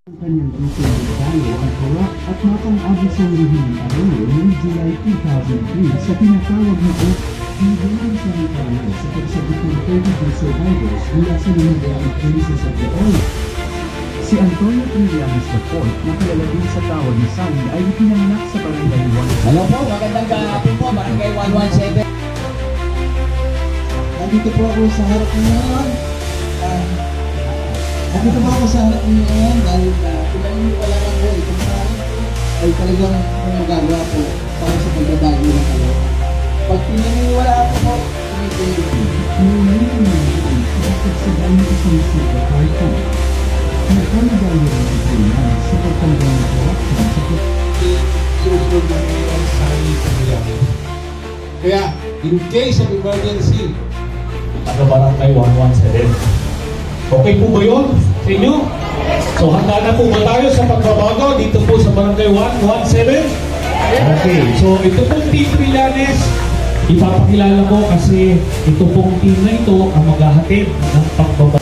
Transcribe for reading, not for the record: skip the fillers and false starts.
Kanyang isang tayo ang corrupt at mapang-abisang rehim Arroyo noong July 2003 sa tinatawag na Hidden Sanitarian sa pagsabit ng 32 survivors mula sa nangyayari crisis of the oil. Si Antonio Trillanes IV, na kilala din sa tawag ni Sunny, ay ipinanganak sa Barangay 1. Hello po, magandang gabi po, Barangay 117. Nandito po ako sa harap niyo ngayon. Nandito po ako sa harap niyo ngayon dahil kailangan niyo pala lang po itong ay talagang magagawa po para sa pagbabago ng kayo. Pag pinaniwala ako po, pinipili. Ngayon naman ito sa pagsagal ng isang super party. Nagkamagaya rin ito na sa pagtanggal ng corruption sa susunod na ngayon sa kanila. Kaya, in case of emergency, Barangay 117. Okay po ba yun sa inyo? So handa na po ba tayo sa pagbabago dito po sa Barangay 117? Okay, so ito pong Team Trillanes, ipapakilala ko kasi ito pong team na ito ang maghahatid ng pagbabago.